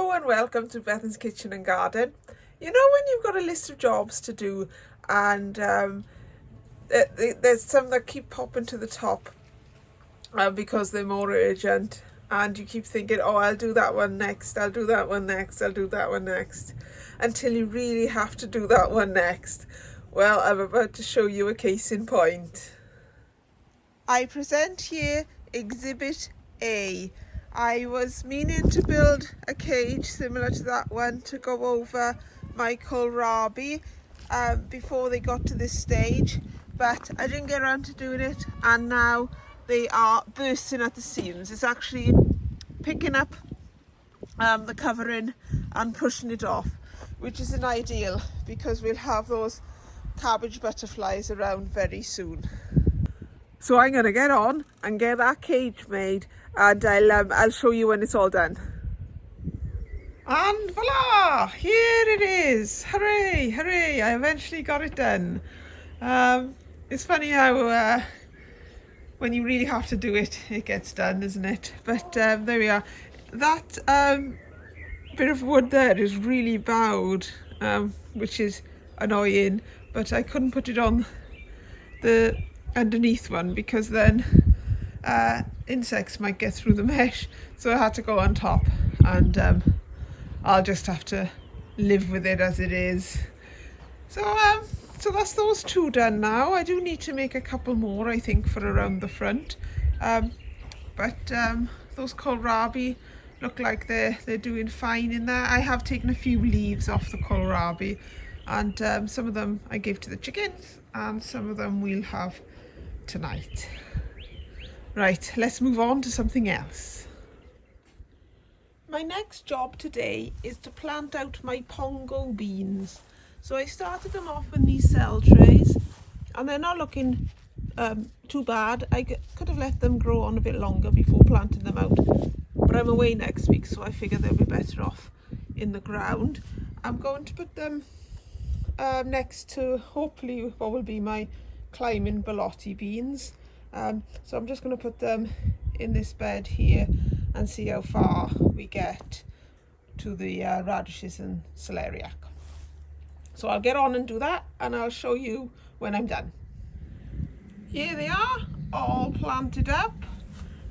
Hello and welcome to Bethan's Kitchen and Garden. You know when you've got a list of jobs to do and there's some that keep popping to the top because they're more urgent, and you keep thinking, oh, I'll do that one next, I'll do that one next, I'll do that one next, until you really have to do that one next. Well, I'm about to show you a case in point. I present here Exhibit A. I was meaning to build a cage similar to that one to go over my kohlrabi before they got to this stage, but I didn't get around to doing it, and now they are bursting at the seams. It's actually picking up the covering and pushing it off, which isn't ideal because we'll have those cabbage butterflies around very soon. So I'm going to get on and get that cage made, and I'll show you when it's all done. And voila! Here it is! Hooray! Hooray! I eventually got it done. It's funny how when you really have to do it, it gets done, isn't it? But there we are. That bit of wood there is really bowed, which is annoying, but I couldn't put it on the underneath one because then insects might get through the mesh, so I had to go on top, and I'll just have to live with it as it is. So that's those two done now. I do need to make a couple more, I think, for around the front, but those kohlrabi look like they're doing fine in there. I have taken a few leaves off the kohlrabi, and some of them I gave to the chickens, and some of them we'll have tonight. Right, let's move on to something else. My next job today is to plant out my Pongo beans. So I started them off in these cell trays, and they're not looking too bad. I could have let them grow on a bit longer before planting them out, but I'm away next week, so I figure they'll be better off in the ground. I'm going to put them next to hopefully what will be my climbing borlotti beans. So I'm just going to put them in this bed here and see how far we get to the radishes and celeriac. So I'll get on and do that, and I'll show you when I'm done. Here they are, all planted up.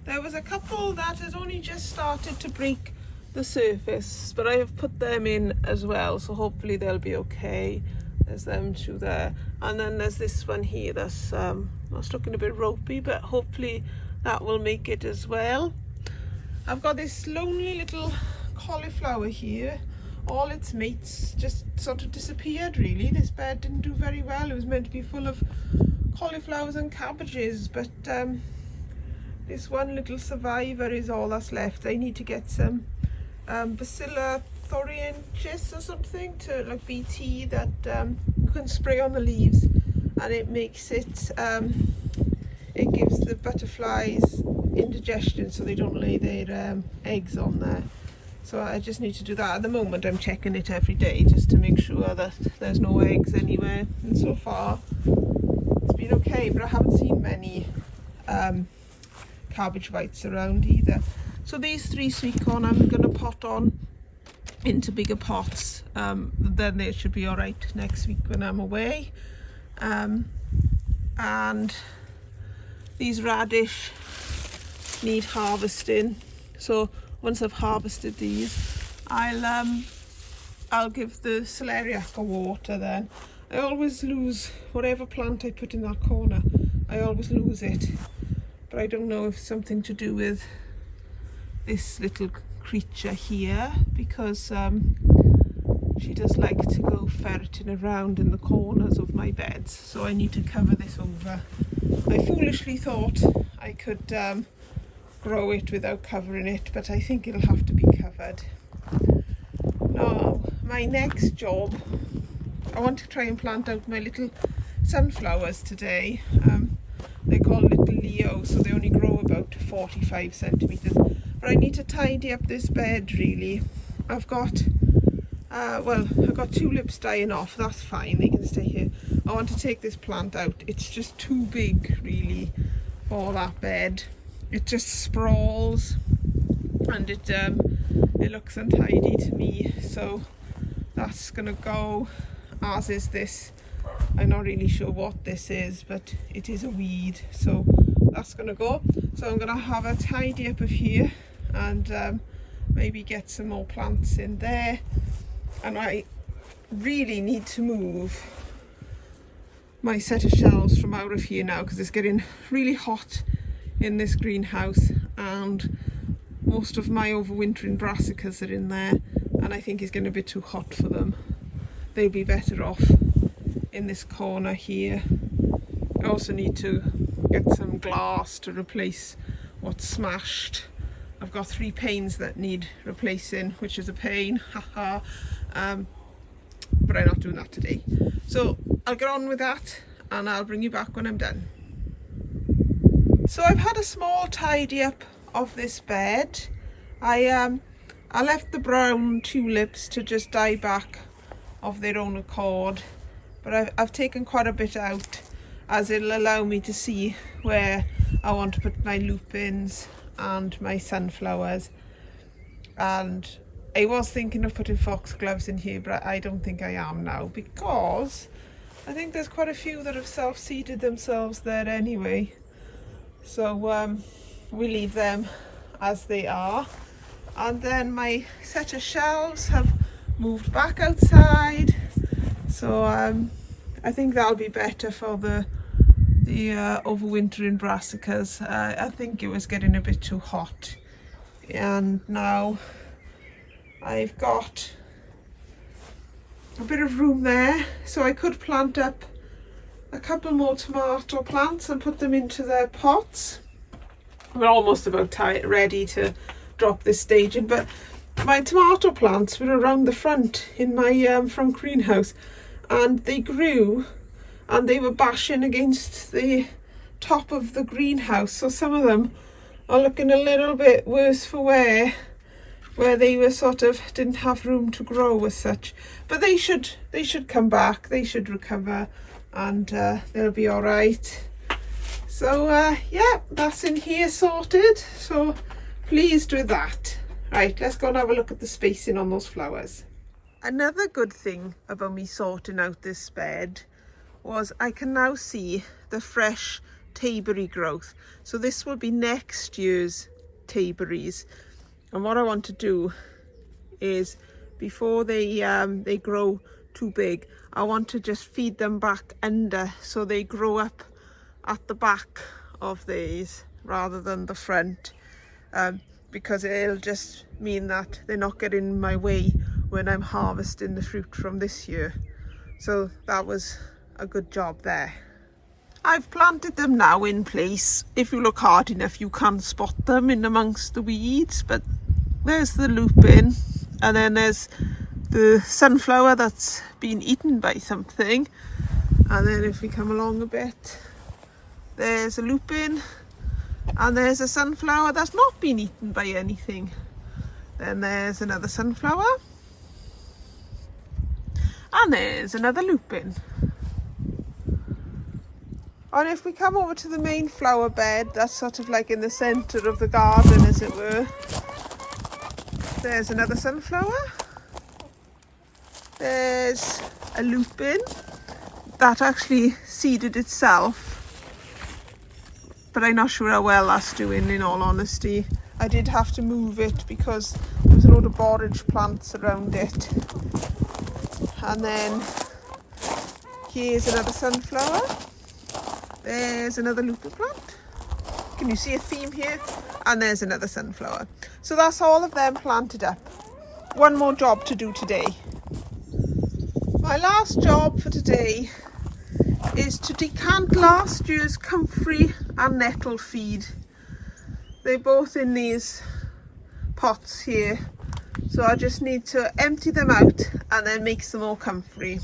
There was a couple that had only just started to break the surface, but I have put them in as well, so hopefully they'll be okay. There's them two there, and then there's this one here that's looking a bit ropey, but hopefully that will make it as well. I've got this lonely little cauliflower here. All its mates just sort of disappeared, really. This bed didn't do very well. It was meant to be full of cauliflowers and cabbages, but this one little survivor is all that's left. I need to get some Bacilla thoriensis or something, to like BT, that you can spray on the leaves, and it makes it it gives the butterflies indigestion so they don't lay their eggs on there. So I just need to do that. At the moment I'm checking it every day just to make sure that there's no eggs anywhere, and so far it's been okay, but I haven't seen many cabbage whites around either. So these 3 sweet corn I'm going to pot on into bigger pots, then they should be all right next week when I'm away. And these radish need harvesting, so once I've harvested these, I'll give the celeriac a water. Then I always lose whatever plant I put in that corner. I always lose it, but I don't know if it's something to do with this little creature here, because she does like to go ferreting around in the corners of my beds, so I need to cover this over. I foolishly thought I could grow it without covering it, but I think it'll have to be covered. Now, my next job, I want to try and plant out my little sunflowers today. They're called Little Leo, so they only grow about 45 centimeters. But I need to tidy up this bed, really. I've got I've got tulips dying off. That's fine, they can stay here. I want to take this plant out. It's just too big, really, for that bed. It just sprawls, and it looks untidy to me, so that's gonna go, as is this. I'm not really sure what this is, but it is a weed, so that's gonna go. So I'm gonna have a tidy up of here and maybe get some more plants in there. And I really need to move my set of shelves from out of here now, because it's getting really hot in this greenhouse and most of my overwintering brassicas are in there, and I think it's getting a bit too hot for them. They'll be better off in this corner here. I also need to get some glass to replace what's smashed. I've got 3 panes that need replacing, which is a pain, haha. But I'm not doing that today. So I'll get on with that and I'll bring you back when I'm done. So I've had a small tidy up of this bed. I left the brown tulips to just die back of their own accord, but I've taken quite a bit out, as it'll allow me to see where I want to put my lupins and my sunflowers. And I was thinking of putting foxgloves in here, but I don't think I am now, because I think there's quite a few that have self-seeded themselves there anyway. So we leave them as they are. And then my set of shelves have moved back outside, so I think that'll be better for the overwintering brassicas. I think it was getting a bit too hot, and now I've got a bit of room there, so I could plant up a couple more tomato plants and put them into their pots. We're almost about ready to drop this staging, but my tomato plants were around the front in my front greenhouse, and they grew and they were bashing against the top of the greenhouse, so some of them are looking a little bit worse for wear, where they were sort of didn't have room to grow as such. But they should come back, they should recover, and they'll be all right. So yeah, that's in here sorted, so pleased with that. Right, let's go and have a look at the spacing on those flowers. Another good thing about me sorting out this bed was I can now see the fresh tayberry growth. So this will be next year's tayberries. And what I want to do is, before they grow too big, I want to just feed them back under, so they grow up at the back of these rather than the front, because it'll just mean that they're not getting in my way when I'm harvesting the fruit from this year. So that was a good job there. I've planted them now in place. If you look hard enough, you can spot them in amongst the weeds, but there's the lupin, and then there's the sunflower that's been eaten by something, and then if we come along a bit, there's a lupin, and there's a sunflower that's not been eaten by anything. Then there's another sunflower, and there's another lupin. And if we come over to the main flower bed, that's sort of like in the centre of the garden, as it were, there's another sunflower, there's a lupin that actually seeded itself, but I'm not sure how well that's doing, in all honesty. I did have to move it because there's a load of borage plants around it. And then here's another sunflower, there's another lupin plant. Can you see a theme here? And there's another sunflower. So that's all of them planted up. One more job to do today. My last job for today is to decant last year's comfrey and nettle feed. They're both in these pots here, so I just need to empty them out and then make some more comfrey.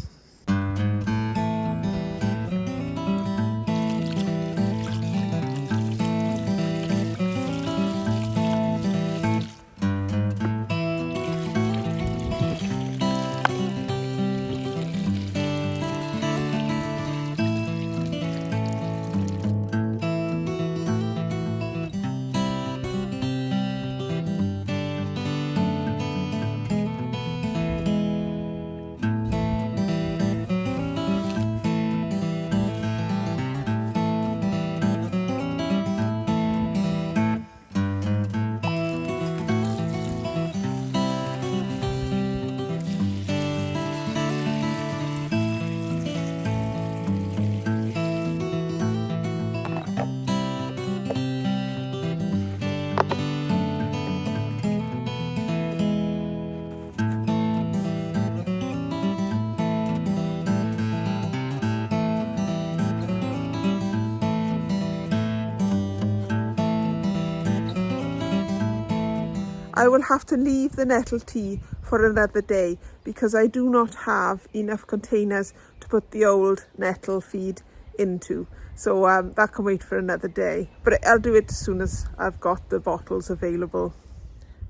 I will have to leave the nettle tea for another day because I do not have enough containers to put the old nettle feed into. So that can wait for another day. But I'll do it as soon as I've got the bottles available.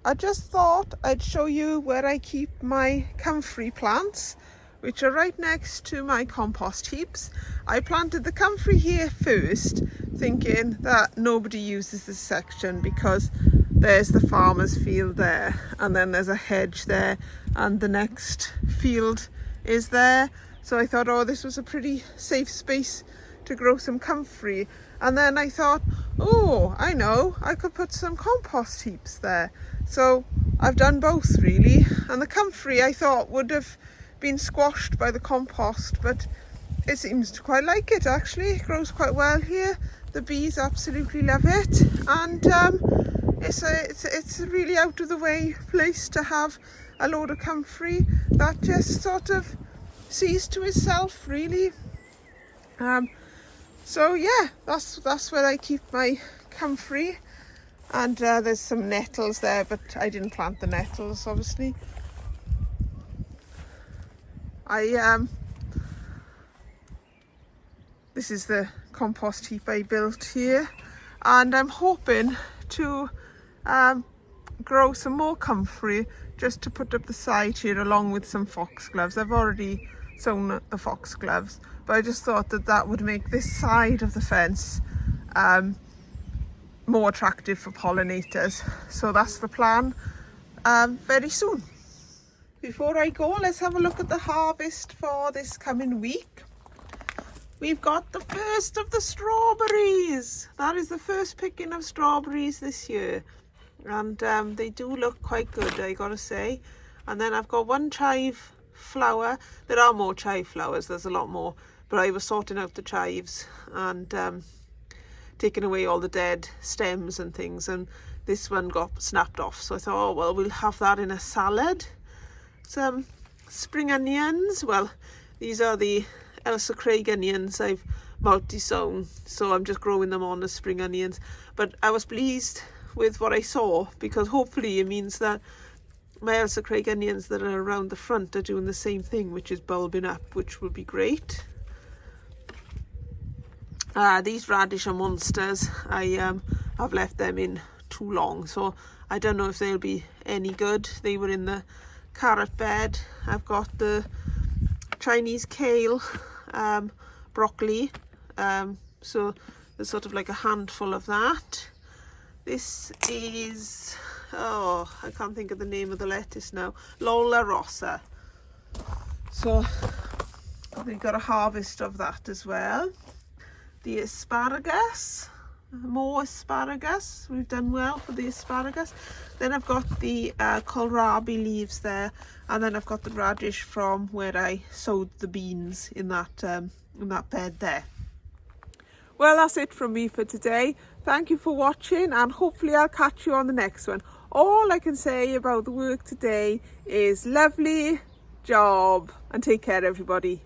I just thought I'd show you where I keep my comfrey plants, which are right next to my compost heaps. I planted the comfrey here first, thinking that nobody uses this section because there's the farmer's field there, and then there's a hedge there, and the next field is there. So I thought, oh, this was a pretty safe space to grow some comfrey. And then I thought, oh, I know, I could put some compost heaps there. So I've done both really. And the comfrey I thought would have been squashed by the compost, but it seems to quite like it actually. It grows quite well here. The bees absolutely love it, and it's a really out of the way place to have a load of comfrey that just sort of sees to itself really. So yeah, that's where I keep my comfrey, and there's some nettles there, but I didn't plant the nettles obviously. This is the compost heap I built here, and I'm hoping to grow some more comfrey just to put up the side here along with some foxgloves. I've already sown the foxgloves, but I just thought that that would make this side of the fence more attractive for pollinators. So that's the plan very soon. Before I go, let's have a look at the harvest for this coming week. We've got the first of the strawberries. That is the first picking of strawberries this year, and they do look quite good, I gotta say. And then I've got one chive flower. There are more chive flowers, there's a lot more, but I was sorting out the chives and taking away all the dead stems and things, and this one got snapped off. So I thought, oh well, we'll have that in a salad. Some spring onions. Well, these are the Elsa Craig onions I've multi-sown, so I'm just growing them on as spring onions. But I was pleased with what I saw, because hopefully it means that my Elsa Craig onions that are around the front are doing the same thing, which is bulbing up, which will be great. These radish are monsters. I've left them in too long, so I don't know if they'll be any good. They were in the carrot bed. I've got the Chinese kale, broccoli, so there's sort of like a handful of that. This is, oh, I can't think of the name of the lettuce now, Lola Rossa. So we've got a harvest of that as well. The asparagus, more asparagus. We've done well for the asparagus. Then I've got the kohlrabi leaves there, and then I've got the radish from where I sowed the beans in that bed there. Well, that's it from me for today. Thank you for watching, and hopefully I'll catch you on the next one. All I can say about the work today is lovely job, and take care everybody.